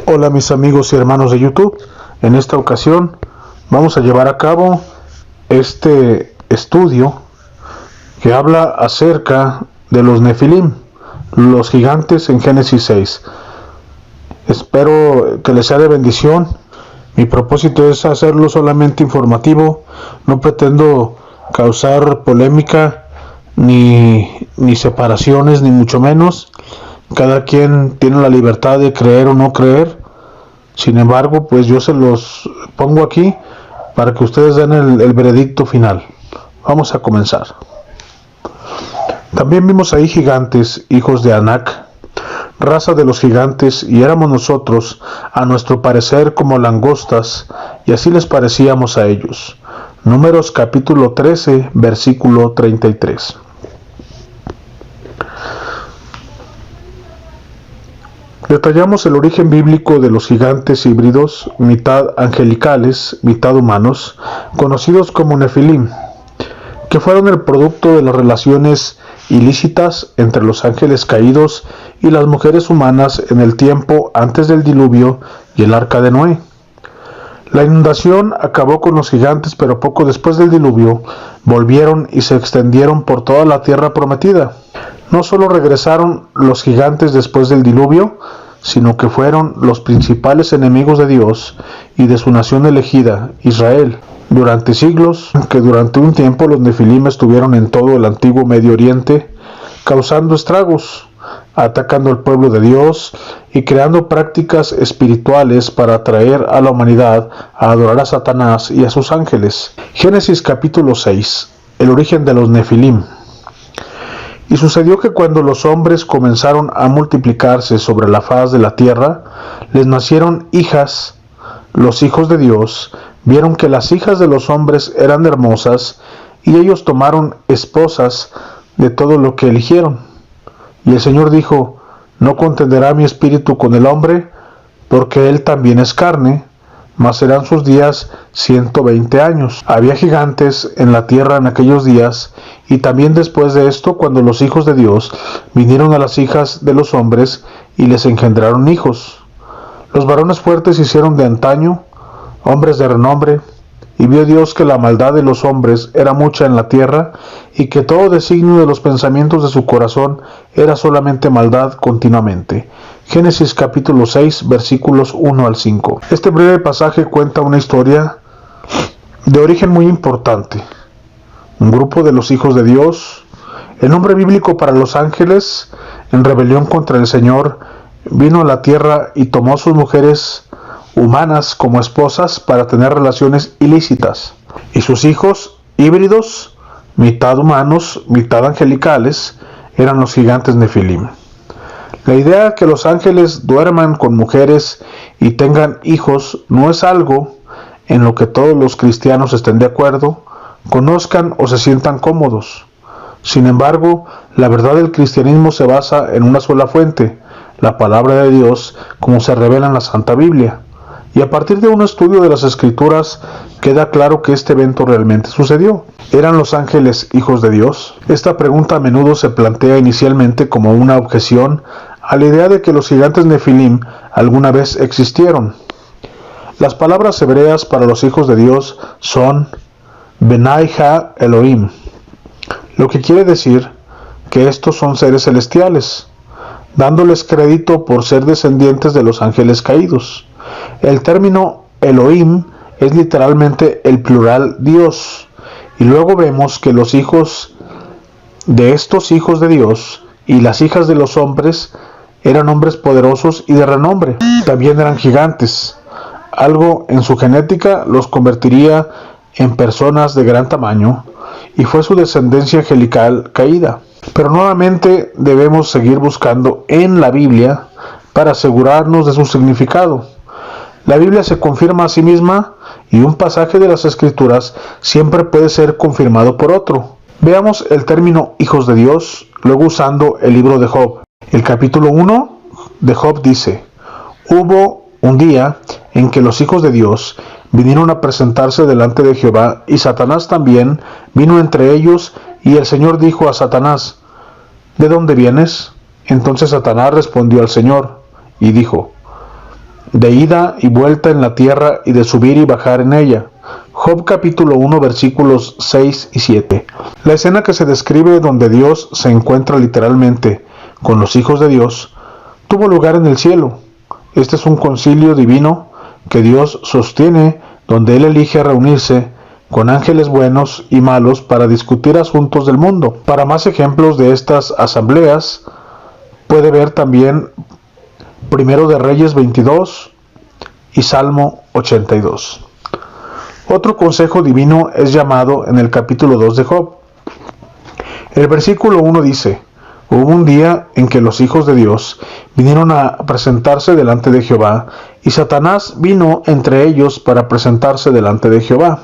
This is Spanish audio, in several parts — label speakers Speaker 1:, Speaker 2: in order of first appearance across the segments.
Speaker 1: Hola mis amigos y hermanos de YouTube. En esta ocasión vamos a llevar a cabo este estudio que habla acerca de los Nefilim, los gigantes en Génesis 6. Espero que les sea de bendición. Mi propósito es hacerlo solamente informativo. No pretendo causar polémica ni separaciones, ni mucho menos. Cada quien tiene la libertad de creer o no creer. Sin embargo, pues yo se los pongo aquí para que ustedes den el veredicto final. Vamos a comenzar. También vimos ahí gigantes, hijos de Anak, raza de los gigantes, y éramos nosotros, a nuestro parecer, como langostas, y así les parecíamos a ellos. Números capítulo 13, versículo 33. Detallamos el origen bíblico de los gigantes híbridos, mitad angelicales, mitad humanos, conocidos como Nefilim, que fueron el producto de las relaciones ilícitas entre los ángeles caídos y las mujeres humanas en el tiempo antes del diluvio y el arca de Noé. La inundación acabó con los gigantes, pero poco después del diluvio volvieron y se extendieron por toda la tierra prometida. No solo regresaron los gigantes después del diluvio, sino que fueron los principales enemigos de Dios y de su nación elegida, Israel, durante siglos, que durante un tiempo los Nefilim estuvieron en todo el antiguo Medio Oriente, causando estragos, atacando al pueblo de Dios y creando prácticas espirituales para atraer a la humanidad a adorar a Satanás y a sus ángeles. Génesis capítulo 6. El origen de los Nefilim. Y sucedió que cuando los hombres comenzaron a multiplicarse sobre la faz de la tierra, les nacieron hijas. Los hijos de Dios vieron que las hijas de los hombres eran hermosas, y ellos tomaron esposas de todo lo que eligieron. Y el Señor dijo: no contenderá mi espíritu con el hombre, porque él también es carne, mas serán sus días 120 años. Había gigantes en la tierra en aquellos días, y también después de esto, cuando los hijos de Dios vinieron a las hijas de los hombres y les engendraron hijos. Los varones fuertes hicieron de antaño, hombres de renombre, y vio Dios que la maldad de los hombres era mucha en la tierra, y que todo designio de los pensamientos de su corazón era solamente maldad continuamente. Génesis capítulo 6, versículos 1 al 5. Este breve pasaje cuenta una historia de origen muy importante. Un grupo de los hijos de Dios, el nombre bíblico para los ángeles, en rebelión contra el Señor, vino a la tierra y tomó sus mujeres humanas como esposas para tener relaciones ilícitas. Y sus hijos híbridos, mitad humanos, mitad angelicales, eran los gigantes Nefilim. La idea que los ángeles duerman con mujeres y tengan hijos no es algo en lo que todos los cristianos estén de acuerdo, conozcan o se sientan cómodos. Sin embargo, la verdad del cristianismo se basa en una sola fuente, la palabra de Dios, como se revela en la Santa Biblia. Y a partir de un estudio de las Escrituras, queda claro que este evento realmente sucedió. ¿Eran los ángeles hijos de Dios? Esta pregunta a menudo se plantea inicialmente como una objeción a la idea de que los gigantes Nefilim alguna vez existieron. Las palabras hebreas para los hijos de Dios son Benai Ha Elohim, lo que quiere decir que estos son seres celestiales, dándoles crédito por ser descendientes de los ángeles caídos. El término Elohim es literalmente el plural Dios, y luego vemos que los hijos de estos hijos de Dios y las hijas de los hombres eran hombres poderosos y de renombre. También eran gigantes. Algo en su genética los convertiría en personas de gran tamaño, y fue su descendencia angelical caída. Pero nuevamente debemos seguir buscando en la Biblia para asegurarnos de su significado. La Biblia se confirma a sí misma, y un pasaje de las Escrituras siempre puede ser confirmado por otro. Veamos el término hijos de Dios, luego usando el libro de Job. El capítulo 1 de Job dice: hubo un día en que los hijos de Dios vinieron a presentarse delante de Jehová, y Satanás también vino entre ellos, y el Señor dijo a Satanás: ¿de dónde vienes? Entonces Satanás respondió al Señor y dijo: de ida y vuelta en la tierra y de subir y bajar en ella. Job capítulo 1 versículos 6 y 7. La escena que se describe donde Dios se encuentra literalmente con los hijos de Dios tuvo lugar en el cielo. Este es un concilio divino que Dios sostiene donde Él elige reunirse con ángeles buenos y malos para discutir asuntos del mundo. Para más ejemplos de estas asambleas, puede ver también Primero de Reyes 22 y Salmo 82. Otro consejo divino es llamado en el capítulo 2 de Job. El versículo 1 dice: Hubo un día en que los hijos de Dios vinieron a presentarse delante de Jehová, y Satanás vino entre ellos para presentarse delante de Jehová.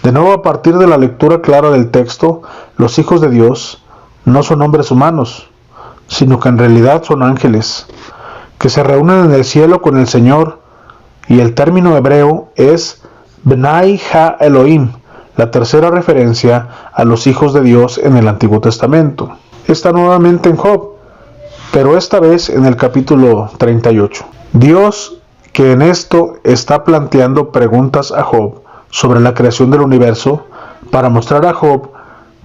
Speaker 1: De nuevo, a partir de la lectura clara del texto, los hijos de Dios no son hombres humanos, sino que en realidad son ángeles, que se reúnen en el cielo con el Señor, y el término hebreo es Bnai Ha Elohim, la tercera referencia a los hijos de Dios en el Antiguo Testamento. Está nuevamente en Job, pero esta vez en el capítulo 38. Dios, que en esto está planteando preguntas a Job sobre la creación del universo, para mostrar a Job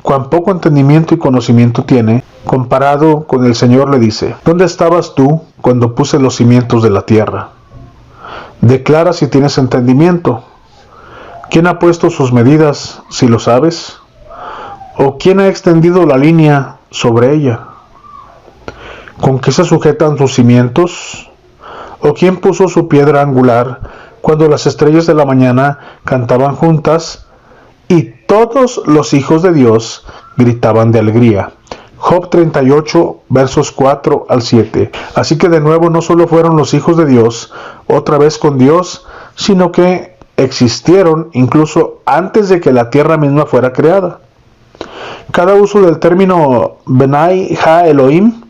Speaker 1: cuán poco entendimiento y conocimiento tiene, comparado con el Señor, le dice: ¿Dónde estabas tú cuando puse los cimientos de la tierra? Declara si tienes entendimiento. ¿Quién ha puesto sus medidas, si lo sabes? ¿O quién ha extendido la línea sobre ella? ¿Con qué se sujetan sus cimientos? ¿O quién puso su piedra angular cuando las estrellas de la mañana cantaban juntas y todos los hijos de Dios gritaban de alegría? Job 38, versos 4 al 7. Así que de nuevo no solo fueron los hijos de Dios otra vez con Dios, sino que existieron incluso antes de que la tierra misma fuera creada. Cada uso del término Bnai Ha Elohim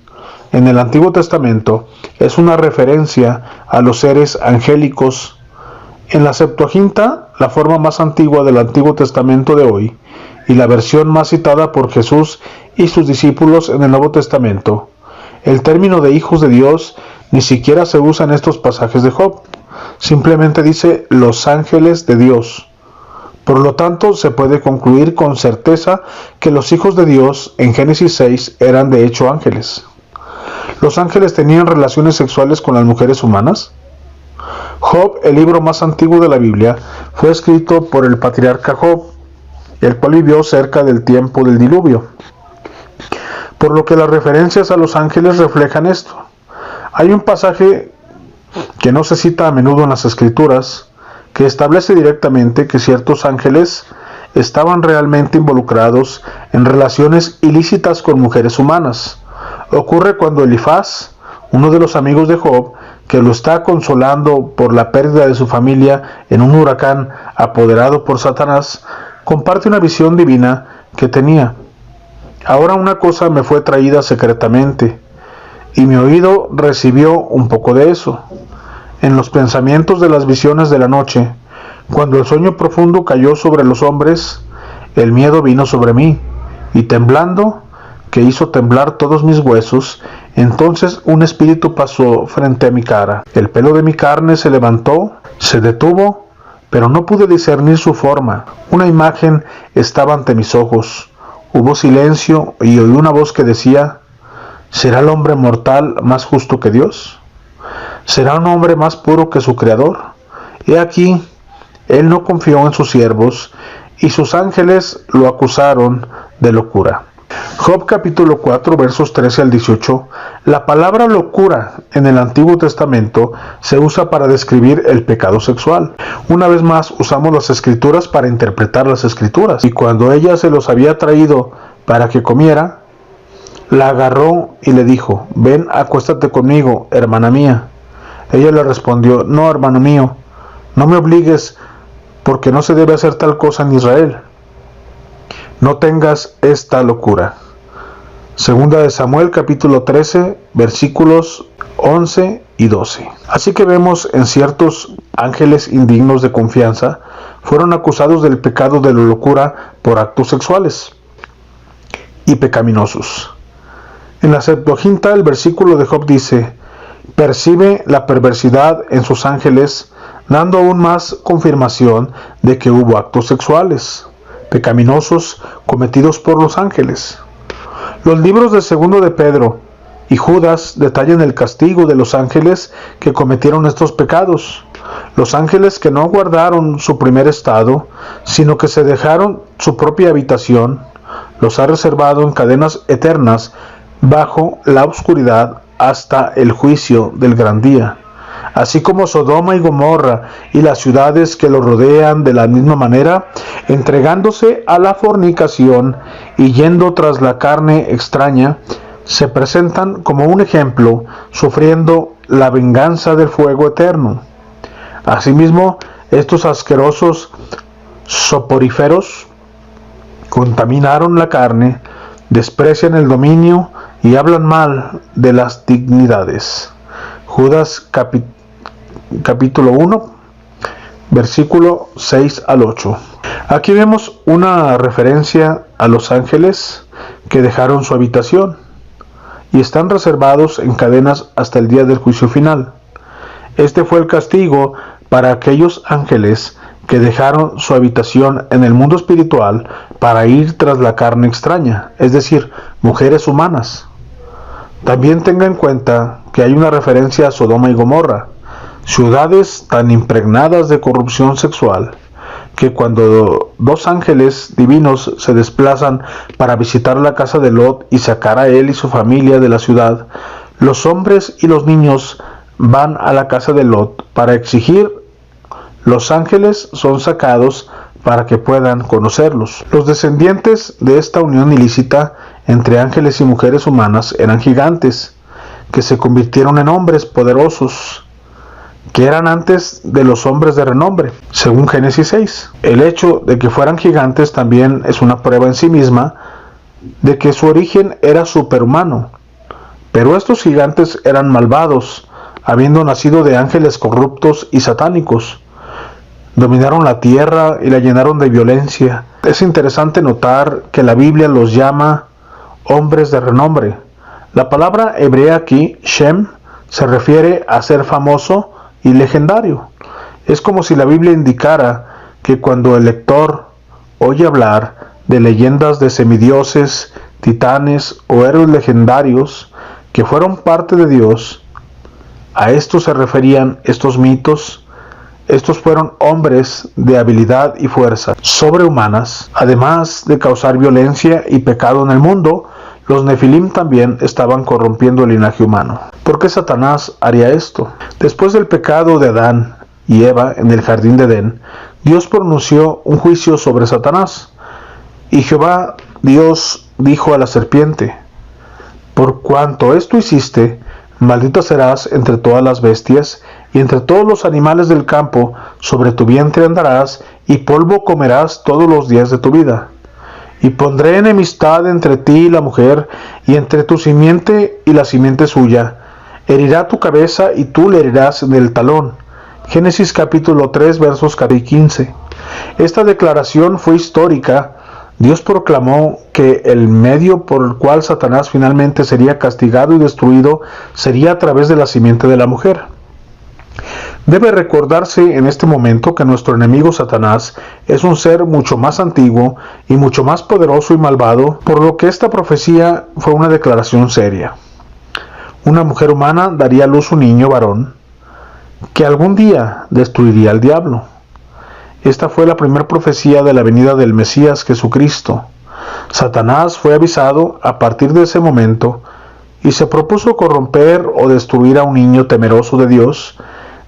Speaker 1: en el Antiguo Testamento es una referencia a los seres angélicos. En la Septuaginta, la forma más antigua del Antiguo Testamento de hoy, y la versión más citada por Jesús y sus discípulos en el Nuevo Testamento, el término de hijos de Dios ni siquiera se usa en estos pasajes de Job. Simplemente dice los ángeles de Dios. Por lo tanto, se puede concluir con certeza que los hijos de Dios en Génesis 6 eran de hecho ángeles. ¿Los ángeles tenían relaciones sexuales con las mujeres humanas? Job, el libro más antiguo de la Biblia, fue escrito por el patriarca Job, el cual vivió cerca del tiempo del diluvio, por lo que las referencias a los ángeles reflejan esto. Hay un pasaje que no se cita a menudo en las Escrituras, que establece directamente que ciertos ángeles estaban realmente involucrados en relaciones ilícitas con mujeres humanas. Ocurre cuando Elifaz, uno de los amigos de Job, que lo está consolando por la pérdida de su familia en un huracán apoderado por Satanás, comparte una visión divina que tenía. Ahora una cosa me fue traída secretamente, y mi oído recibió un poco de eso. En los pensamientos de las visiones de la noche, cuando el sueño profundo cayó sobre los hombres, el miedo vino sobre mí, y temblando, que hizo temblar todos mis huesos, entonces un espíritu pasó frente a mi cara. El pelo de mi carne se levantó, se detuvo, pero no pude discernir su forma. Una imagen estaba ante mis ojos. Hubo silencio y oí una voz que decía: ¿será el hombre mortal más justo que Dios? ¿Será un hombre más puro que su Creador? He aquí, él no confió en sus siervos, y sus ángeles lo acusaron de locura. Job capítulo 4 versos 13 al 18. La palabra locura en el Antiguo Testamento se usa para describir el pecado sexual. Una vez más usamos las Escrituras para interpretar las Escrituras, y cuando ella se los había traído para que comiera, la agarró y le dijo: ven, acuéstate conmigo, hermana mía. Ella le respondió: no, hermano mío, no me obligues, porque no se debe hacer tal cosa en Israel. No tengas esta locura. Segunda de Samuel capítulo 13 versículos 11 y 12. Así que vemos en ciertos ángeles indignos de confianza fueron acusados del pecado de la locura por actos sexuales y pecaminosos. En la Septuaginta el versículo de Job dice: percibe la perversidad en sus ángeles, dando aún más confirmación de que hubo actos sexuales pecaminosos cometidos por los ángeles. Los libros de Segundo de Pedro y Judas detallan el castigo de los ángeles que cometieron estos pecados. Los ángeles que no guardaron su primer estado, sino que se dejaron su propia habitación, los ha reservado en cadenas eternas bajo la oscuridad hasta el juicio del gran día. Así como Sodoma y Gomorra y las ciudades que lo rodean de la misma manera, entregándose a la fornicación y yendo tras la carne extraña, se presentan como un ejemplo, sufriendo la venganza del fuego eterno. Asimismo, estos asquerosos soporíferos contaminaron la carne, desprecian el dominio y hablan mal de las dignidades. Judas capítulo 1, versículo 6 al 8. Aquí vemos una referencia a los ángeles que dejaron su habitación y están reservados en cadenas hasta el día del juicio final. Este fue el castigo para aquellos ángeles que dejaron su habitación en el mundo espiritual para ir tras la carne extraña, es decir, mujeres humanas. También tenga en cuenta que hay una referencia a Sodoma y Gomorra, ciudades tan impregnadas de corrupción sexual, que cuando dos ángeles divinos se desplazan para visitar la casa de Lot y sacar a él y su familia de la ciudad, los hombres y los niños van a la casa de Lot para exigir. Los ángeles son sacados para que puedan conocerlos. Los descendientes de esta unión ilícita entre ángeles y mujeres humanas eran gigantes, que se convirtieron en hombres poderosos, que eran antes de los hombres de renombre, según Génesis 6. El hecho de que fueran gigantes también es una prueba en sí misma de que su origen era superhumano. Pero estos gigantes eran malvados, habiendo nacido de ángeles corruptos y satánicos. Dominaron la tierra y la llenaron de violencia. Es interesante notar que la Biblia los llama hombres de renombre. La palabra hebrea aquí, Shem, se refiere a ser famoso y legendario. Es como si la Biblia indicara que cuando el lector oye hablar de leyendas de semidioses, titanes o héroes legendarios que fueron parte de Dios, a esto se referían estos mitos. Estos fueron hombres de habilidad y fuerza sobrehumanas. Además de causar violencia y pecado en el mundo, los Nefilim también estaban corrompiendo el linaje humano. ¿Por qué Satanás haría esto? Después del pecado de Adán y Eva en el jardín de Edén, Dios pronunció un juicio sobre Satanás. Y Jehová Dios dijo a la serpiente: por cuanto esto hiciste, maldita serás entre todas las bestias y entre todos los animales del campo, sobre tu vientre andarás y polvo comerás todos los días de tu vida. Y pondré enemistad entre ti y la mujer, y entre tu simiente y la simiente suya. Herirá tu cabeza y tú le herirás en el talón. Génesis capítulo 3 versos 15. Esta declaración fue histórica. Dios proclamó que el medio por el cual Satanás finalmente sería castigado y destruido sería a través de la simiente de la mujer. Debe recordarse en este momento que nuestro enemigo Satanás es un ser mucho más antiguo y mucho más poderoso y malvado, por lo que esta profecía fue una declaración seria. Una mujer humana daría a luz un niño varón que algún día destruiría al diablo. Esta fue la primera profecía de la venida del Mesías Jesucristo. Satanás fue avisado a partir de ese momento y se propuso corromper o destruir a un niño temeroso de Dios,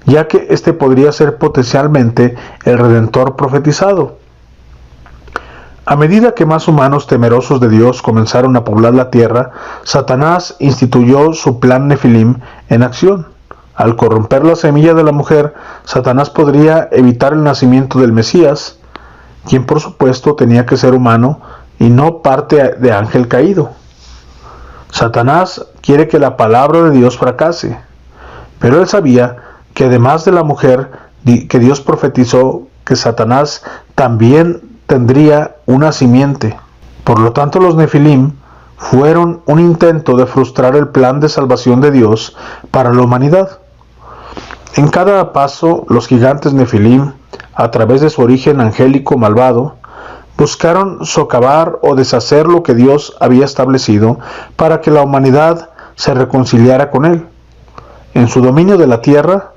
Speaker 1: ya que éste podría ser potencialmente el Redentor profetizado. A medida que más humanos temerosos de Dios comenzaron a poblar la tierra, Satanás instituyó su plan Nefilim en acción. Al corromper la semilla de la mujer, Satanás podría evitar el nacimiento del Mesías, quien por supuesto tenía que ser humano y no parte de ángel caído. Satanás quiere que la palabra de Dios fracase, pero él sabía que además de la mujer que Dios profetizó, que Satanás también tendría una simiente. Por lo tanto, los Nefilim fueron un intento de frustrar el plan de salvación de Dios para la humanidad. En cada paso, los gigantes Nefilim, a través de su origen angélico malvado, buscaron socavar o deshacer lo que Dios había establecido para que la humanidad se reconciliara con Él. En su dominio de la tierra,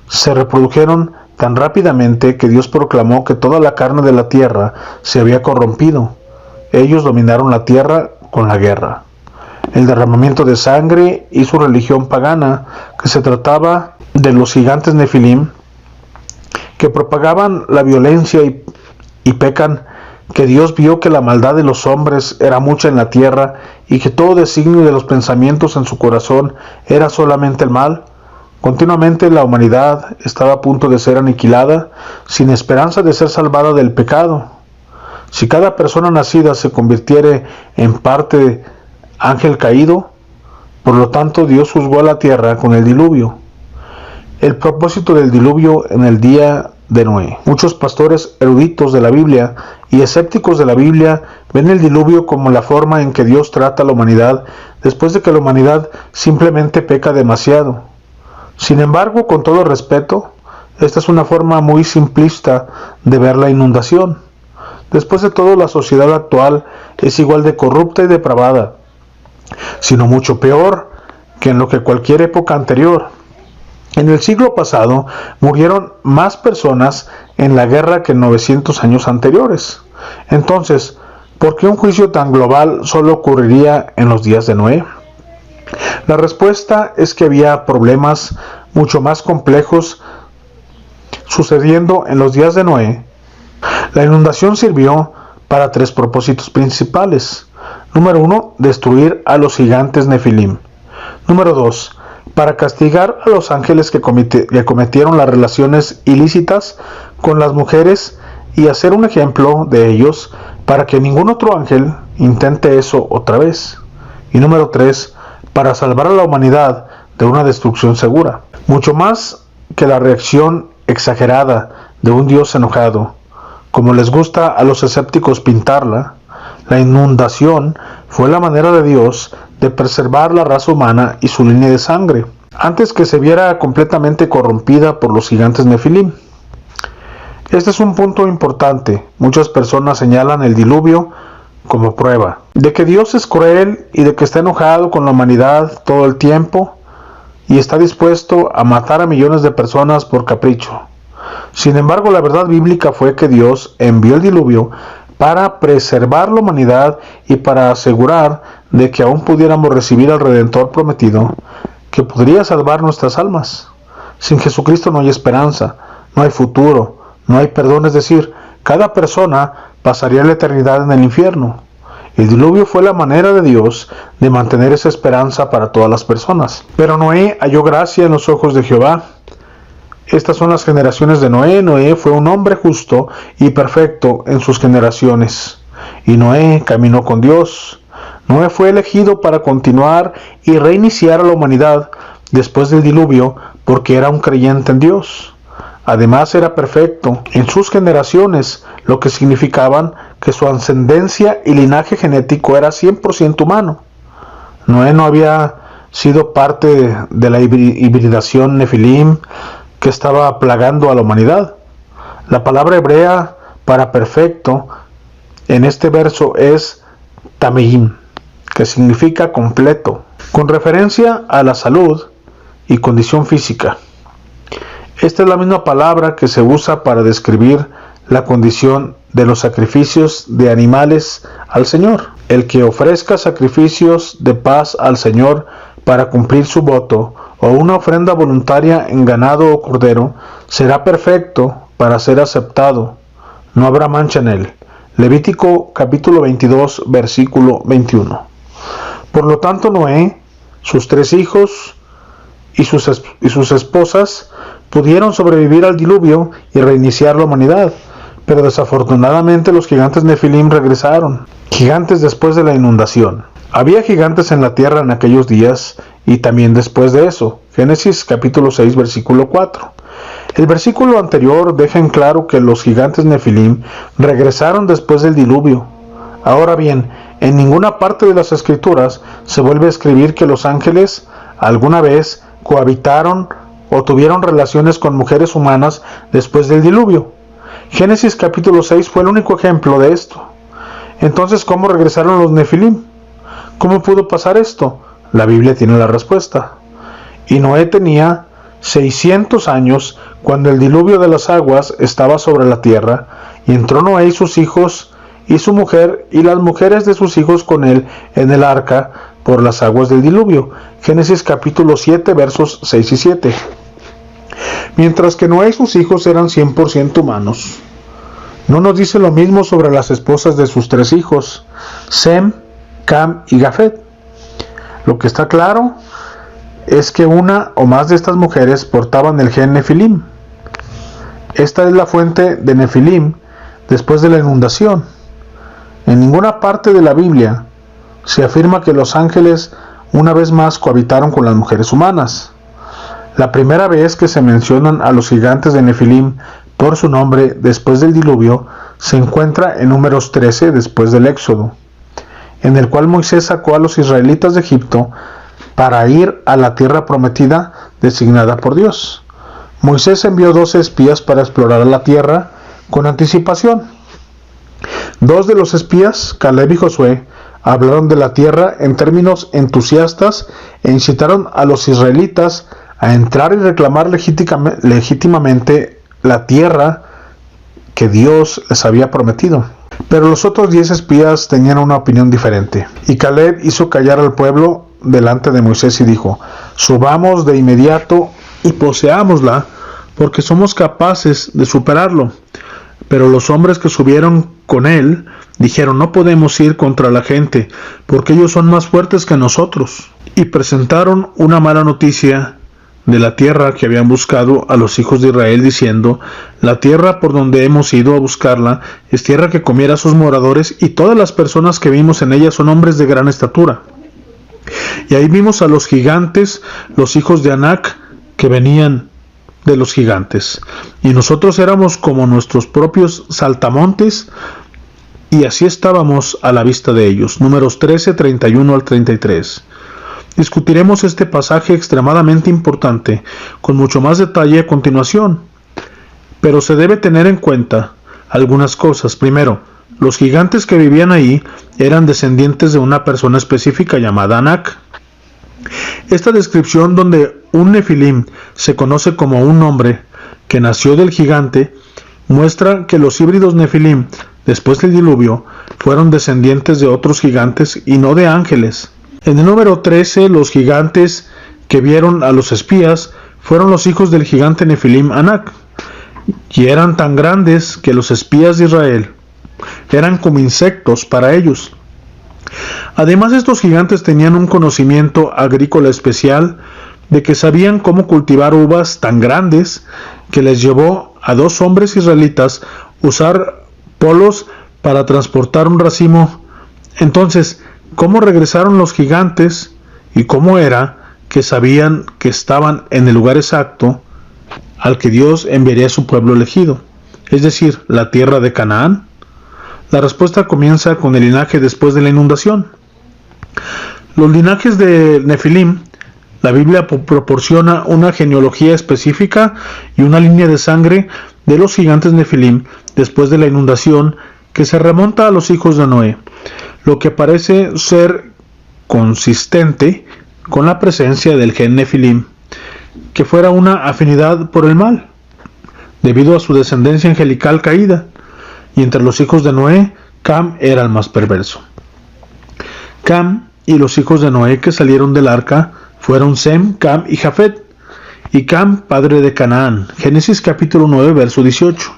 Speaker 1: se reprodujeron tan rápidamente que Dios proclamó que toda la carne de la tierra se había corrompido. Ellos dominaron la tierra con la guerra, el derramamiento de sangre y su religión pagana, que se trataba de los gigantes Nefilim, que propagaban la violencia y pecan, que Dios vio que la maldad de los hombres era mucha en la tierra y que todo designio de los pensamientos en su corazón era solamente el mal. Continuamente la humanidad estaba a punto de ser aniquilada, sin esperanza de ser salvada del pecado. Si cada persona nacida se convirtiere en parte ángel caído, por lo tanto Dios juzgó a la tierra con el diluvio. El propósito del diluvio en el día de Noé. Muchos pastores eruditos de la Biblia y escépticos de la Biblia ven el diluvio como la forma en que Dios trata a la humanidad después de que la humanidad simplemente peca demasiado. Sin embargo, con todo respeto, esta es una forma muy simplista de ver la inundación. Después de todo, la sociedad actual es igual de corrupta y depravada, sino mucho peor que en lo que cualquier época anterior. En el siglo pasado murieron más personas en la guerra que en 900 años anteriores. Entonces, ¿por qué un juicio tan global solo ocurriría en los días de Noé? La respuesta es que había problemas mucho más complejos sucediendo en los días de Noé. La inundación sirvió para tres propósitos principales. Número 1, destruir a los gigantes Nefilim. Número 2, para castigar a los ángeles que cometieron las relaciones ilícitas con las mujeres y hacer un ejemplo de ellos para que ningún otro ángel intente eso otra vez. Y número 3, para salvar a la humanidad de una destrucción segura. Mucho más que la reacción exagerada de un Dios enojado, como les gusta a los escépticos pintarla, la inundación fue la manera de Dios de preservar la raza humana y su línea de sangre, antes que se viera completamente corrompida por los gigantes Nefilim. Este es un punto importante. Muchas personas señalan el diluvio como prueba de que Dios es cruel y de que está enojado con la humanidad todo el tiempo y está dispuesto a matar a millones de personas por capricho. Sin embargo, la verdad bíblica fue que Dios envió el diluvio para preservar la humanidad y para asegurar de que aún pudiéramos recibir al Redentor prometido, que podría salvar nuestras almas. Sin Jesucristo no hay esperanza, no hay futuro, no hay perdón, es decir, cada persona pasaría la eternidad en el infierno. El diluvio fue la manera de Dios de mantener esa esperanza para todas las personas. Pero Noé halló gracia en los ojos de Jehová. Estas son las generaciones de Noé. Noé fue un hombre justo y perfecto en sus generaciones. Y Noé caminó con Dios. Noé fue elegido para continuar y reiniciar a la humanidad después del diluvio porque era un creyente en Dios. Además era perfecto en sus generaciones, lo que significaban que su ascendencia y linaje genético era 100% humano. Noé no había sido parte de la hibridación Nefilim que estaba plagando a la humanidad. La palabra hebrea para perfecto en este verso es tameim, que significa completo, con referencia a la salud y condición física. Esta es la misma palabra que se usa para describir la condición de los sacrificios de animales al Señor. El que ofrezca sacrificios de paz al Señor para cumplir su voto o una ofrenda voluntaria en ganado o cordero será perfecto para ser aceptado. No habrá mancha en él. Levítico capítulo 22, versículo 21. Por lo tanto, Noé, sus 3 hijos y sus esposas pudieron sobrevivir al diluvio y reiniciar la humanidad, pero desafortunadamente los gigantes Nefilim regresaron, gigantes después de la inundación. Había gigantes en la tierra en aquellos días y también después de eso. Génesis capítulo 6, versículo 4. El versículo anterior deja en claro que los gigantes Nefilim regresaron después del diluvio. Ahora bien, En ninguna parte de las Escrituras se vuelve a escribir que los ángeles alguna vez cohabitaron o tuvieron relaciones con mujeres humanas después del diluvio. Génesis capítulo 6 fue el único ejemplo de esto. Entonces, ¿cómo regresaron los Nefilim? ¿Cómo pudo pasar esto? La Biblia tiene la respuesta. Y Noé tenía 600 años cuando el diluvio de las aguas estaba sobre la tierra, y entró Noé y sus hijos y su mujer y las mujeres de sus hijos con él en el arca por las aguas del diluvio. Génesis capítulo 7 versos 6 y 7. Mientras que Noé y sus hijos eran 100% humanos. No nos dice lo mismo sobre las esposas de sus 3 hijos, Sem, Cam y Jafet. Lo que está claro es que una o más de estas mujeres portaban el gen Nefilim. Esta es la fuente de Nefilim después de la inundación. En ninguna parte de la Biblia se afirma que los ángeles una vez más cohabitaron con las mujeres humanas. La primera vez que se mencionan a los gigantes de Nefilim por su nombre después del diluvio se encuentra en Números 13 después del Éxodo, en el cual Moisés sacó a los israelitas de Egipto para ir a la tierra prometida designada por Dios. Moisés envió 12 espías para explorar la tierra con anticipación. 2 de los espías, Caleb y Josué, hablaron de la tierra en términos entusiastas e incitaron a los israelitas a entrar y reclamar legítimamente la tierra que Dios les había prometido. Pero los otros 10 espías tenían una opinión diferente. Y Caleb hizo callar al pueblo delante de Moisés y dijo: subamos de inmediato y poseámosla, porque somos capaces de superarlo. Pero los hombres que subieron con él dijeron: no podemos ir contra la gente, porque ellos son más fuertes que nosotros. Y presentaron una mala noticia de la tierra que habían buscado a los hijos de Israel, diciendo: la tierra por donde hemos ido a buscarla es tierra que comiera a sus moradores, y todas las personas que vimos en ella son hombres de gran estatura. Y ahí vimos a los gigantes, los hijos de Anac, que venían de los gigantes, y nosotros éramos como nuestros propios saltamontes, y así estábamos a la vista de ellos. Números 13, 31 al 33. Discutiremos este pasaje extremadamente importante con mucho más detalle a continuación, pero se debe tener en cuenta algunas cosas. Primero, los gigantes que vivían ahí eran descendientes de una persona específica llamada Anac. Esta descripción, donde un Nefilim se conoce como un hombre que nació del gigante, muestra que los híbridos Nefilim, después del diluvio, fueron descendientes de otros gigantes y no de ángeles. En el número 13, los gigantes que vieron a los espías fueron los hijos del gigante Nefilim Anac, y eran tan grandes que los espías de Israel eran como insectos para ellos. Además, estos gigantes tenían un conocimiento agrícola especial, de que sabían cómo cultivar uvas tan grandes que les llevó a 2 hombres israelitas usar polos para transportar un racimo. Entonces, ¿cómo regresaron los gigantes y cómo era que sabían que estaban en el lugar exacto al que Dios enviaría a su pueblo elegido, es decir, la tierra de Canaán? La respuesta comienza con el linaje después de la inundación. Los linajes de Nefilim, la Biblia proporciona una genealogía específica y una línea de sangre de los gigantes Nefilim después de la inundación, que se remonta a los hijos de Noé, lo que parece ser consistente con la presencia del gen Nefilim, que fuera una afinidad por el mal, debido a su descendencia angelical caída, y entre los hijos de Noé, Cam era el más perverso. Cam y los hijos de Noé que salieron del arca fueron Sem, Cam y Jafet, y Cam padre de Canaán. Génesis capítulo 9 verso 18.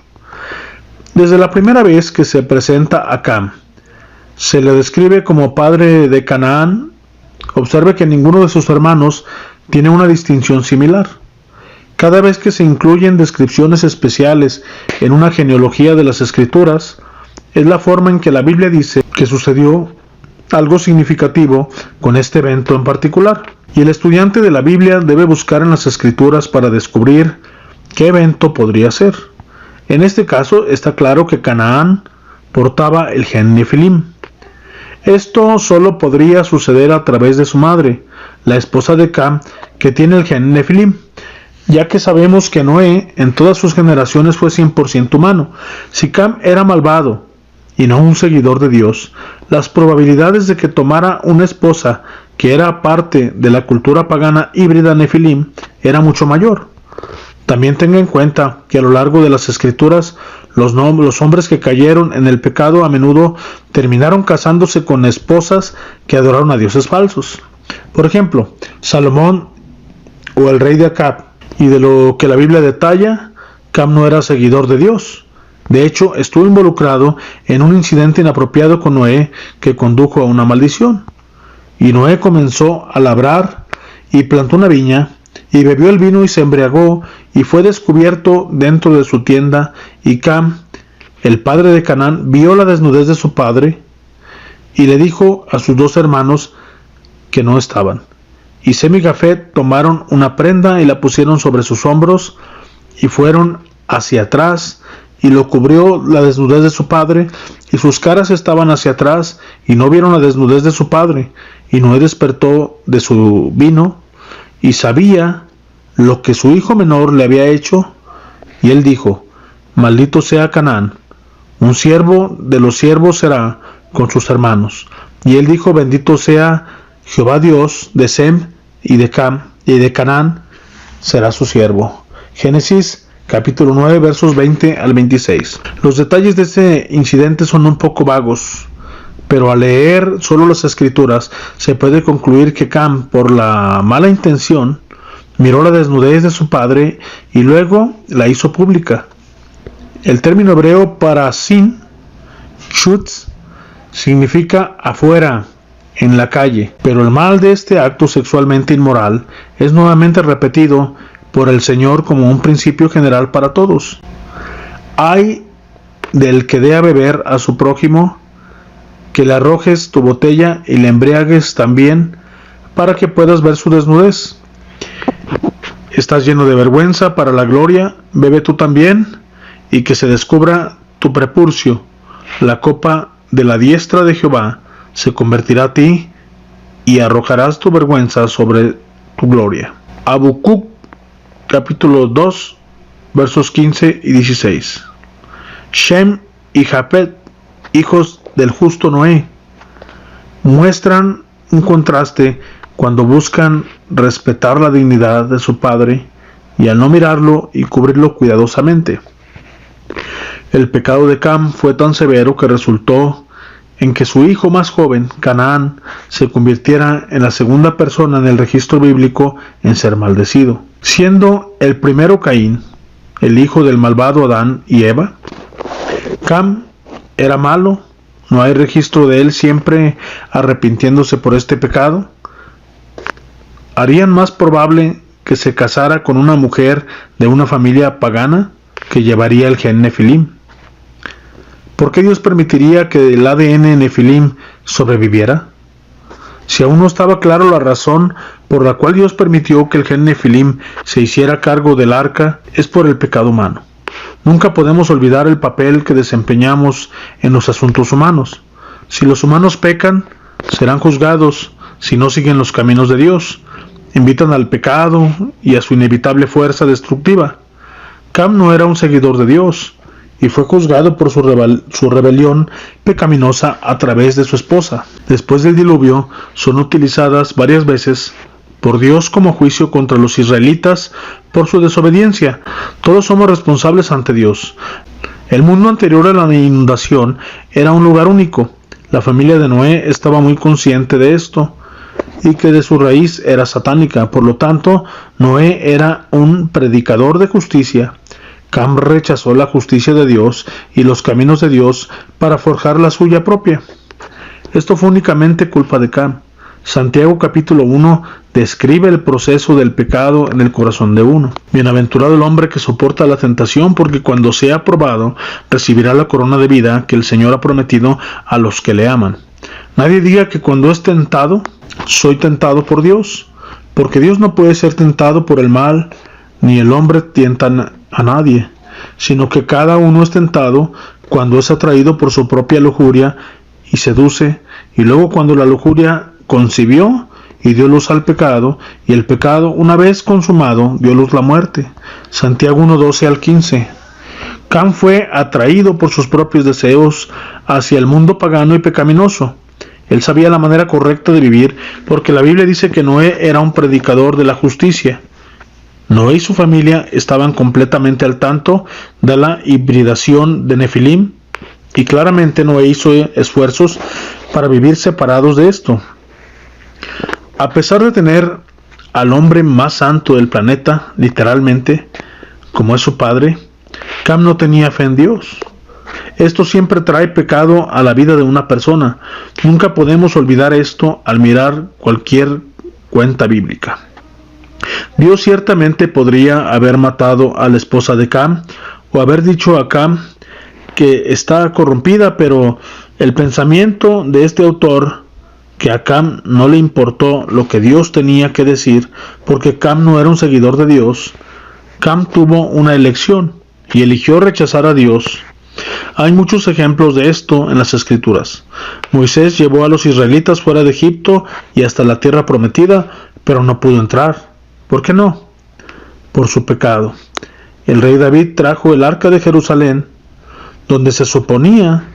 Speaker 1: Desde la primera vez que se presenta a Cam, se le describe como padre de Canaán. Observe que ninguno de sus hermanos tiene una distinción similar. Cada vez que se incluyen descripciones especiales en una genealogía de las Escrituras, es la forma en que la Biblia dice que sucedió algo significativo con este evento en particular. Y el estudiante de la Biblia debe buscar en las Escrituras para descubrir qué evento podría ser. En este caso está claro que Canaán portaba el gen Nefilim. Esto solo podría suceder a través de su madre, la esposa de Cam, que tiene el gen Nefilim, ya que sabemos que Noé en todas sus generaciones fue 100% humano. Si Cam era malvado y no un seguidor de Dios, las probabilidades de que tomara una esposa que era parte de la cultura pagana híbrida Nefilim era mucho mayor. También tenga en cuenta que a lo largo de las escrituras los hombres que cayeron en el pecado a menudo terminaron casándose con esposas que adoraron a dioses falsos. Por ejemplo, Salomón o el rey de Acab. Y de lo que la Biblia detalla, Cam no era seguidor de Dios. De hecho, estuvo involucrado en un incidente inapropiado con Noé que condujo a una maldición. Y Noé comenzó a labrar y plantó una viña, y bebió el vino y se embriagó, y fue descubierto dentro de su tienda, y Cam, el padre de Canaán, vio la desnudez de su padre, y le dijo a sus dos hermanos que no estaban. Y Sem y Jafet tomaron una prenda y la pusieron sobre sus hombros, y fueron hacia atrás, y lo cubrió la desnudez de su padre, y sus caras estaban hacia atrás, y no vieron la desnudez de su padre. Y Noé despertó de su vino, y sabía lo que su hijo menor le había hecho, y él dijo: maldito sea Canaán, un siervo de los siervos será con sus hermanos. Y él dijo: bendito sea Jehová Dios de Sem y de Cam, y de Canaán será su siervo. Génesis capítulo 9 versos 20 al 26. Los detalles de este incidente son un poco vagos, pero al leer solo las escrituras se puede concluir que Cam, por la mala intención, miró la desnudez de su padre y luego la hizo pública. El término hebreo para sin, shutz, significa afuera, en la calle, pero el mal de este acto sexualmente inmoral es nuevamente repetido por el Señor como un principio general para todos. Hay del que dé a beber a su prójimo, que le arrojes tu botella y le embriagues también, para que puedas ver su desnudez. Estás lleno de vergüenza para la gloria, bebe tú también, y que se descubra tu prepurcio. La copa de la diestra de Jehová se convertirá a ti, y arrojarás tu vergüenza sobre tu gloria. Habacuc capítulo 2 versos 15 y 16. Shem y Jafet, hijos del justo Noé, muestran un contraste cuando buscan respetar la dignidad de su padre y al no mirarlo y cubrirlo cuidadosamente. El pecado de Cam fue tan severo que resultó en que su hijo más joven, Canaán, se convirtiera en la segunda persona en el registro bíblico en ser maldecido, siendo el primero Caín, el hijo del malvado Adán y Eva. Cam era malo, no hay registro de él siempre arrepintiéndose por este pecado. Harían más probable que se casara con una mujer de una familia pagana que llevaría el gen Nefilim. ¿Por qué Dios permitiría que el ADN Nefilim sobreviviera? Si aún no estaba claro la razón por la cual Dios permitió que el gen Nefilim se hiciera cargo del arca, es por el pecado humano. Nunca podemos olvidar el papel que desempeñamos en los asuntos humanos. Si los humanos pecan, serán juzgados si no siguen los caminos de Dios. Invitan al pecado y a su inevitable fuerza destructiva. Cam no era un seguidor de Dios y fue juzgado por su rebelión pecaminosa a través de su esposa. Después del diluvio, son utilizadas varias veces por Dios como juicio contra los israelitas por su desobediencia. Todos somos responsables ante Dios. El mundo anterior a la inundación era un lugar único. La familia de Noé estaba muy consciente de esto y que de su raíz era satánica. Por lo tanto, Noé era un predicador de justicia. Cam rechazó la justicia de Dios y los caminos de Dios para forjar la suya propia. Esto fue únicamente culpa de Cam. Santiago capítulo 1 describe el proceso del pecado en el corazón de uno. Bienaventurado el hombre que soporta la tentación, porque cuando sea probado recibirá la corona de vida que el Señor ha prometido a los que le aman. Nadie diga que cuando es tentado, soy tentado por Dios, porque Dios no puede ser tentado por el mal, ni el hombre tienta a nadie, sino que cada uno es tentado cuando es atraído por su propia lujuria, y seduce, y luego cuando la lujuria concibió y dio luz al pecado, y el pecado, una vez consumado, dio luz la muerte. Santiago 1:12 al 15. Cam fue atraído por sus propios deseos hacia el mundo pagano y pecaminoso. Él sabía la manera correcta de vivir, porque la Biblia dice que Noé era un predicador de la justicia. Noé y su familia estaban completamente al tanto de la hibridación de Nefilim, y claramente Noé hizo esfuerzos para vivir separados de esto. A pesar de tener al hombre más santo del planeta, literalmente, como es su padre, Cam no tenía fe en Dios. Esto siempre trae pecado a la vida de una persona. Nunca podemos olvidar esto al mirar cualquier cuenta bíblica. Dios ciertamente podría haber matado a la esposa de Cam, o haber dicho a Cam que está corrompida, pero el pensamiento de este autor, que a Cam no le importó lo que Dios tenía que decir, porque Cam no era un seguidor de Dios. Cam tuvo una elección y eligió rechazar a Dios. Hay muchos ejemplos de esto en las Escrituras. Moisés llevó a los israelitas fuera de Egipto y hasta la tierra prometida, pero no pudo entrar. ¿Por qué no? Por su pecado. El rey David trajo el arca de Jerusalén, donde se suponía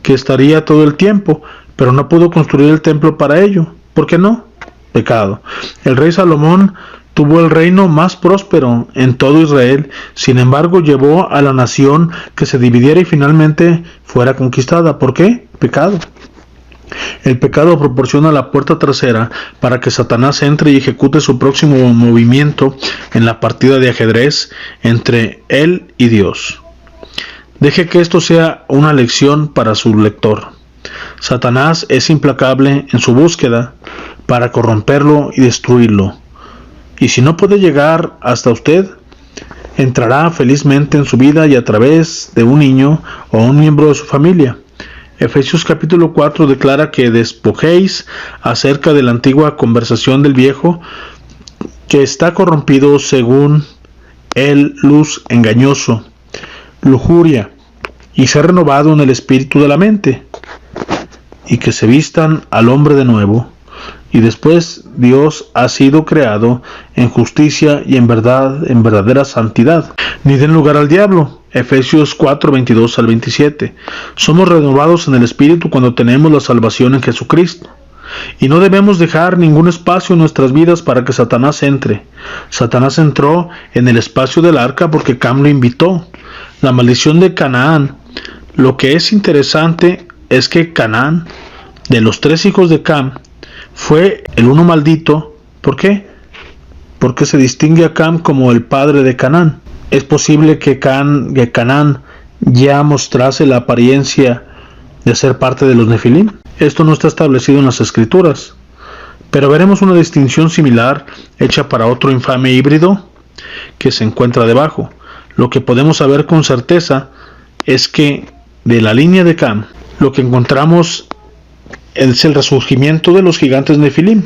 Speaker 1: que estaría todo el tiempo, pero no pudo construir el templo para ello. ¿Por qué no? Pecado. El rey Salomón tuvo el reino más próspero en todo Israel, sin embargo llevó a la nación que se dividiera y finalmente fuera conquistada. ¿Por qué? Pecado. El pecado proporciona la puerta trasera para que Satanás entre y ejecute su próximo movimiento en la partida de ajedrez entre él y Dios. Deje que esto sea una lección para su lector. Satanás es implacable en su búsqueda para corromperlo y destruirlo. Y si no puede llegar hasta usted, entrará felizmente en su vida y a través de un niño o un miembro de su familia. Efesios capítulo 4 declara que despojéis acerca de la antigua conversación del viejo, que está corrompido según el luz engañoso, lujuria, y ser renovado en el espíritu de la mente, y que se vistan al hombre de nuevo. Y después Dios ha sido creado en justicia y en verdad, en verdadera santidad. Ni den lugar al diablo. Efesios 4, 22 al 27. Somos renovados en el espíritu cuando tenemos la salvación en Jesucristo. Y no debemos dejar ningún espacio en nuestras vidas para que Satanás entre. Satanás entró en el espacio del arca porque Cam lo invitó. La maldición de Canaán. Lo que es interesante es que Canaán, de los 3 hijos de Cam, fue el uno maldito. ¿Por qué? Porque se distingue a Cam como el padre de Canaán. Es posible que Canaán ya mostrase la apariencia de ser parte de los Nefilim. Esto no está establecido en las Escrituras, pero veremos una distinción similar hecha para otro infame híbrido que se encuentra debajo. Lo que podemos saber con certeza es que de la línea de Cam, lo que encontramos es el resurgimiento de los gigantes Nefilim.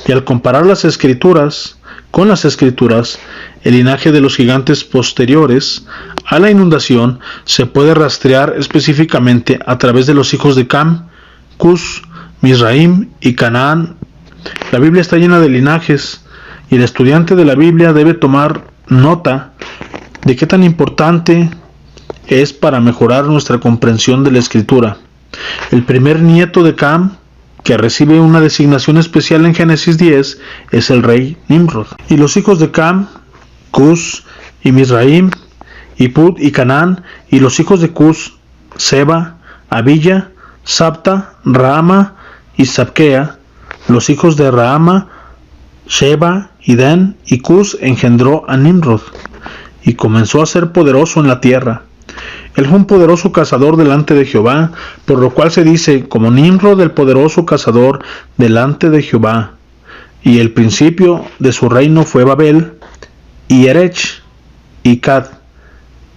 Speaker 1: Y al comparar las Escrituras con las Escrituras, el linaje de los gigantes posteriores a la inundación se puede rastrear específicamente a través de los hijos de Cam, Cus, Mizraim y Canaán. La Biblia está llena de linajes y el estudiante de la Biblia debe tomar nota de qué tan importante es para mejorar nuestra comprensión de la Escritura. El primer nieto de Cam, que recibe una designación especial en Génesis 10, es el rey Nimrod. Y los hijos de Cam, Cus y Mizraim, y Put y Canaán, y los hijos de Cus, Seba, Abilla, Sabta, Raama y Sabkea. Los hijos de Raama, Sheba y Dan, y Cus engendró a Nimrod, y comenzó a ser poderoso en la tierra. Él fue un poderoso cazador delante de Jehová, por lo cual se dice como Nimrod el poderoso cazador delante de Jehová. Y el principio de su reino fue Babel, y Erech, y Cad,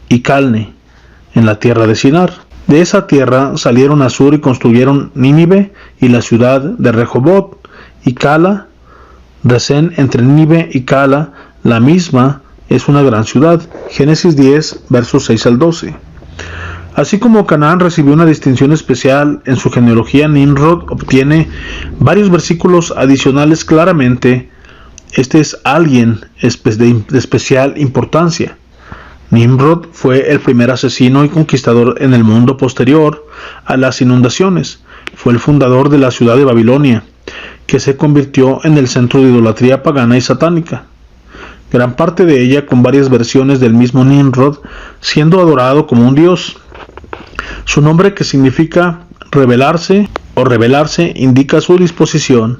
Speaker 1: y Calne, en la tierra de Sinar. De esa tierra salieron a sur y construyeron Nínive y la ciudad de Rehobot, y Cala, Resén entre Nínive y Cala, la misma es una gran ciudad. Génesis 10, versos 6 al 12. Así como Canaán recibió una distinción especial en su genealogía, Nimrod obtiene varios versículos adicionales claramente. Este es alguien de especial importancia. Nimrod fue el primer asesino y conquistador en el mundo posterior a las inundaciones. Fue el fundador de la ciudad de Babilonia, que se convirtió en el centro de idolatría pagana y satánica. Gran parte de ella con varias versiones del mismo Nimrod, siendo adorado como un dios. Su nombre, que significa rebelarse o rebelarse, indica su disposición.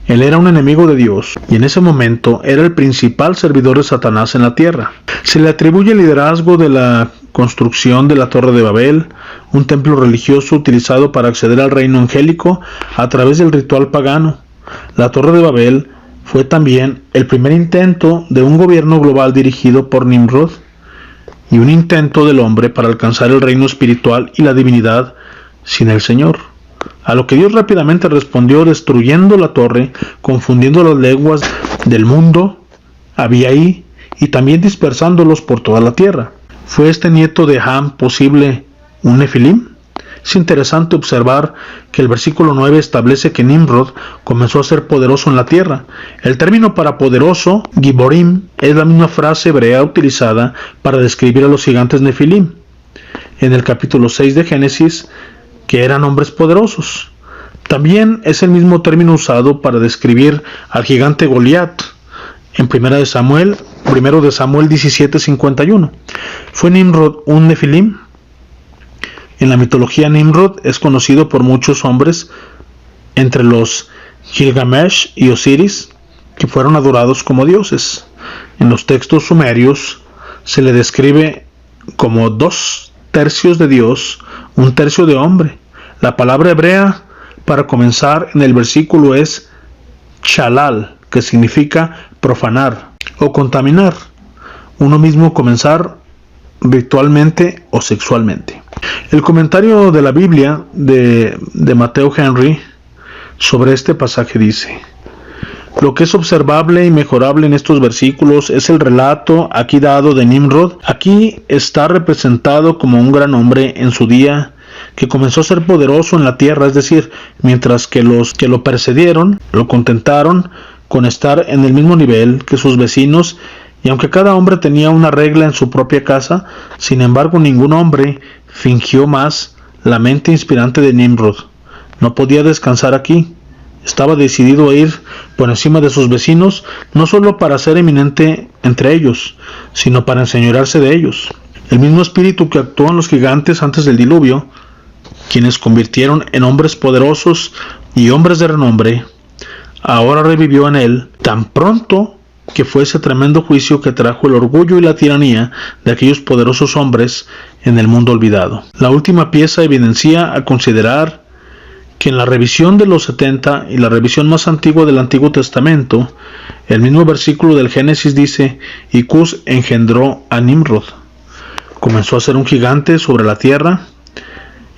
Speaker 1: Él era un enemigo de Dios y en ese momento era el principal servidor de Satanás en la tierra. Se le atribuye el liderazgo de la construcción de la Torre de Babel, un templo religioso utilizado para acceder al reino angélico a través del ritual pagano. La Torre de Babel fue también el primer intento de un gobierno global dirigido por Nimrod y un intento del hombre para alcanzar el reino espiritual y la divinidad sin el Señor. A lo que Dios rápidamente respondió destruyendo la torre, confundiendo las lenguas del mundo había ahí y también dispersándolos por toda la tierra. ¿Fue este nieto de Ham posible un Nefilim? Es interesante observar que el versículo 9 establece que Nimrod comenzó a ser poderoso en la tierra. El término para poderoso, Giborim, es la misma frase hebrea utilizada para describir a los gigantes Nefilim en el capítulo 6 de Génesis, que eran hombres poderosos. También es el mismo término usado para describir al gigante Goliat en 1 de Samuel 17:51. ¿Fue Nimrod un Nefilim? En la mitología, Nimrod es conocido por muchos hombres, entre los Gilgamesh y Osiris, que fueron adorados como dioses. En los textos sumerios se le describe como 2/3 de Dios, 1/3 de hombre. La palabra hebrea para comenzar en el versículo es shalal, que significa profanar o contaminar. Uno mismo comenzar ritualmente o sexualmente. El comentario de la Biblia de Matthew Henry sobre este pasaje dice: lo que es observable y mejorable en estos versículos es el relato aquí dado de Nimrod. Aquí está representado como un gran hombre en su día, que comenzó a ser poderoso en la tierra, es decir, mientras que los que lo precedieron lo contentaron con estar en el mismo nivel que sus vecinos, y aunque cada hombre tenía una regla en su propia casa, sin embargo ningún hombre fingió más la mente inspirante de Nimrod. No podía descansar aquí. Estaba decidido a ir por encima de sus vecinos, no solo para ser eminente entre ellos, sino para enseñorearse de ellos. El mismo espíritu que actuó en los gigantes antes del diluvio, quienes convirtieron en hombres poderosos y hombres de renombre, ahora revivió en él tan pronto que fue ese tremendo juicio que trajo el orgullo y la tiranía de aquellos poderosos hombres en el mundo olvidado. La última pieza evidencia a considerar que en la revisión de los 70 y la revisión más antigua del Antiguo Testamento, el mismo versículo del Génesis dice: y Cus engendró a Nimrod. Comenzó a ser un gigante sobre la tierra.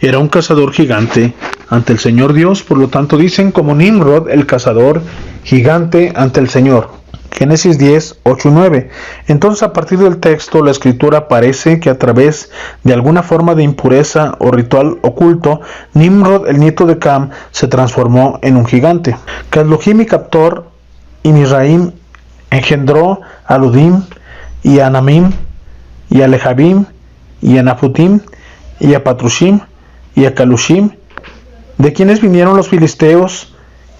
Speaker 1: Era un cazador gigante ante el Señor Dios, por lo tanto dicen como Nimrod, el cazador gigante ante el Señor. Génesis 10, 8 y 9. Entonces, a partir del texto, la escritura parece que a través de alguna forma de impureza o ritual oculto, Nimrod, el nieto de Cam, se transformó en un gigante. Casluhim y Captor y Misraim engendró a Ludim y a Anamim y a Lehabim y a Nafutim y a Patrushim y a Kalushim, de quienes vinieron los filisteos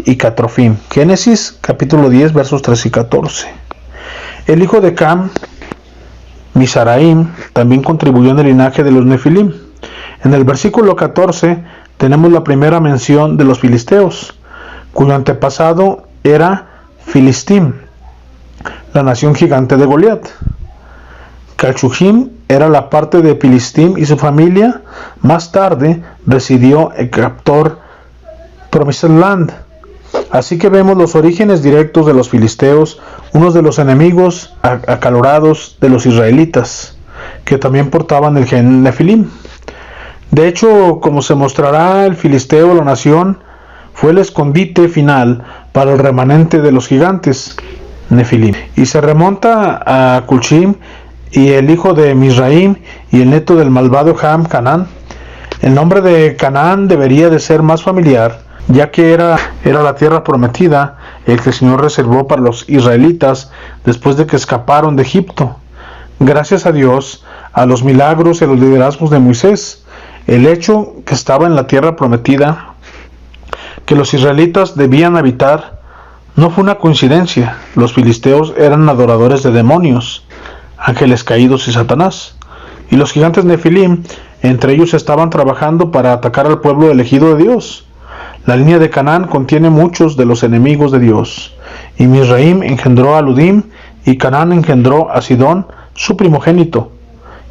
Speaker 1: y Catrofim. Génesis capítulo 10 versos 13 y 14. El hijo de Cam, Misaraim, también contribuyó en el linaje de los Nefilim. En el versículo 14 tenemos la primera mención de los filisteos, cuyo antepasado era Filistim, la nación gigante de Goliat. Calchuhim era la parte de Filistim y su familia. Más tarde residió en Captor Promised Land. Así que vemos los orígenes directos de los filisteos, unos de los enemigos acalorados de los israelitas, que también portaban el gen Nefilim. De hecho, como se mostrará, el filisteo, la nación, fue el escondite final para el remanente de los gigantes Nefilim. Y se remonta a Culchim y el hijo de Misraim y el nieto del malvado Ham, Canaán. El nombre de Canaán debería de ser más familiar, ya que era la tierra prometida, el que el Señor reservó para los israelitas después de que escaparon de Egipto. Gracias a Dios, a los milagros y a los liderazgos de Moisés, el hecho que estaba en la tierra prometida, que los israelitas debían habitar, no fue una coincidencia. Los filisteos eran adoradores de demonios, ángeles caídos y Satanás, y los gigantes Nefilim, entre ellos estaban trabajando para atacar al pueblo elegido de Dios. La línea de Canaán contiene muchos de los enemigos de Dios, y Misraim engendró a Ludim, y Canaán engendró a Sidón, su primogénito,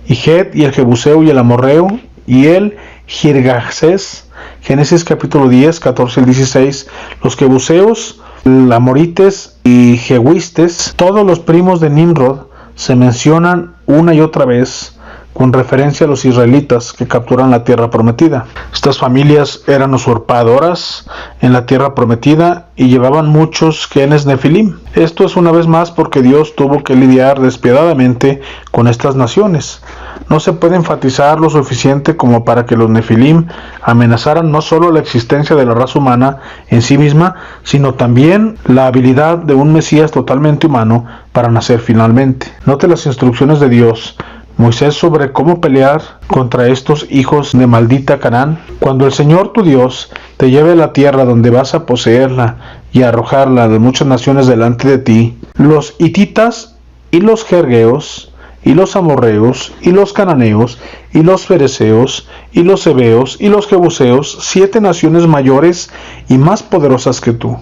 Speaker 1: y Het, y el Jebuseo, y el Amorreo, y el Girgasés. Génesis capítulo 10, 14 al 16. Los Jebuseos, Amorites y Jehuistes, todos los primos de Nimrod, se mencionan una y otra vez con referencia a los israelitas que capturan la tierra prometida. Estas familias eran usurpadoras en la tierra prometida y llevaban muchos genes Nefilim. Esto es una vez más porque Dios tuvo que lidiar despiadadamente con estas naciones. No se puede enfatizar lo suficiente como para que los Nefilim amenazaran no solo la existencia de la raza humana en sí misma, sino también la habilidad de un Mesías totalmente humano para nacer finalmente. Note las instrucciones de Dios Moisés sobre cómo pelear contra estos hijos de maldita Canaán. Cuando el Señor tu Dios te lleve a la tierra donde vas a poseerla y a arrojarla de muchas naciones delante de ti, los hititas y los jergueos y los amorreos y los cananeos y los fereceos y los heveos y los jebuseos, 7 naciones mayores y más poderosas que tú.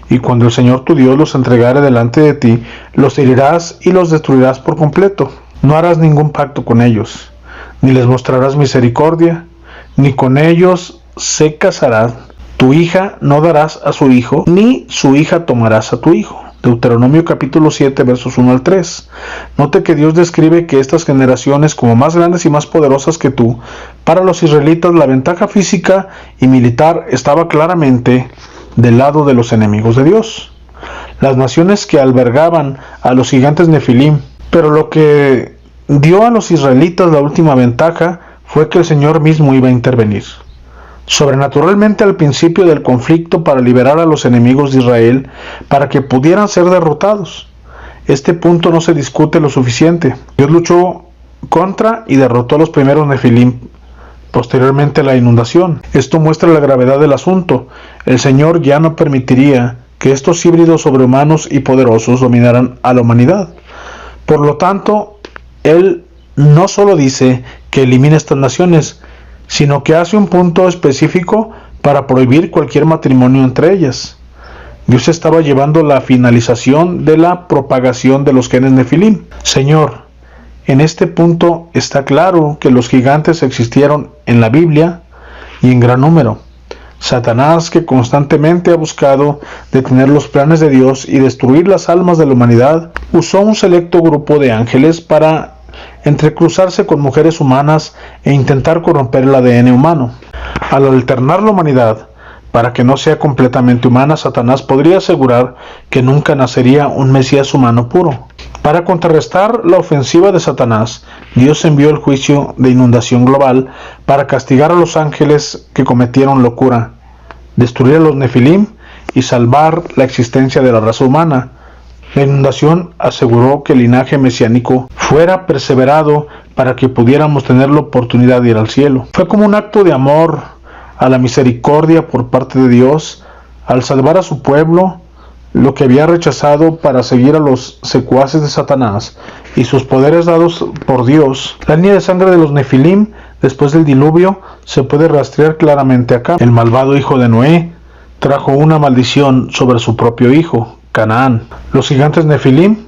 Speaker 1: Y cuando el Señor tu Dios los entregare delante de ti, los herirás y los destruirás por completo. No harás ningún pacto con ellos, ni les mostrarás misericordia, ni con ellos se casarás. Tu hija no darás a su hijo, ni su hija tomarás a tu hijo. Deuteronomio capítulo 7, versos 1 al 3. Note que Dios describe que estas generaciones como más grandes y más poderosas que tú. Para los israelitas la ventaja física y militar estaba claramente del lado de los enemigos de Dios, las naciones que albergaban a los gigantes Nefilim. Pero lo que dio a los israelitas la última ventaja fue que el Señor mismo iba a intervenir sobrenaturalmente al principio del conflicto para liberar a los enemigos de Israel, para que pudieran ser derrotados. Este punto no se discute lo suficiente. Dios luchó contra y derrotó a los primeros Nefilim, posteriormente a la inundación. Esto muestra la gravedad del asunto. El Señor ya no permitiría que estos híbridos sobrehumanos y poderosos dominaran a la humanidad. Por lo tanto, Él no solo dice que elimine estas naciones, sino que hace un punto específico para prohibir cualquier matrimonio entre ellas. Dios estaba llevando la finalización de la propagación de los genes Nefilim. Señor, en este punto está claro que los gigantes existieron en la Biblia y en gran número. Satanás, que constantemente ha buscado detener los planes de Dios y destruir las almas de la humanidad, usó un selecto grupo de ángeles para entrecruzarse con mujeres humanas e intentar corromper el ADN humano. Al alternar la humanidad para que no sea completamente humana, Satanás podría asegurar que nunca nacería un Mesías humano puro. Para contrarrestar la ofensiva de Satanás, Dios envió el juicio de inundación global para castigar a los ángeles que cometieron locura, destruir a los Nefilim y salvar la existencia de la raza humana. La inundación aseguró que el linaje mesiánico fuera perseverado para que pudiéramos tener la oportunidad de ir al cielo. Fue como un acto de amor a la misericordia por parte de Dios al salvar a su pueblo, lo que había rechazado para seguir a los secuaces de Satanás y sus poderes dados por Dios. La línea de sangre de los Nefilim después del diluvio se puede rastrear claramente acá. El malvado hijo de Noé trajo una maldición sobre su propio hijo, Canaán. Los gigantes Nefilim,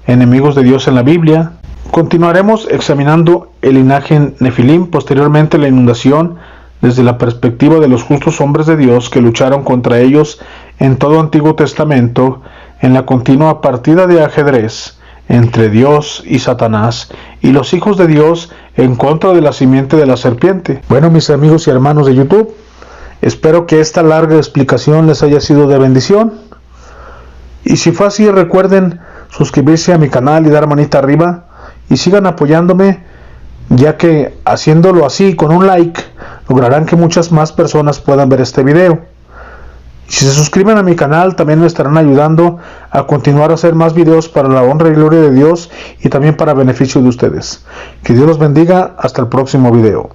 Speaker 1: enemigos de Dios en la Biblia. Continuaremos examinando el linaje Nefilim, posteriormente la inundación, desde la perspectiva de los justos hombres de Dios que lucharon contra ellos en todo Antiguo Testamento, en la continua partida de ajedrez entre Dios y Satanás, y los hijos de Dios en contra de la simiente de la serpiente. Bueno, mis amigos y hermanos de YouTube, espero que esta larga explicación les haya sido de bendición. Y si fue así, recuerden suscribirse a mi canal y dar manita arriba. y sigan apoyándome, ya que haciéndolo así con un like lograrán que muchas más personas puedan ver este video. Si se suscriben a mi canal, también me estarán ayudando a continuar a hacer más videos para la honra y gloria de Dios y también para beneficio de ustedes. Que Dios los bendiga. Hasta el próximo video.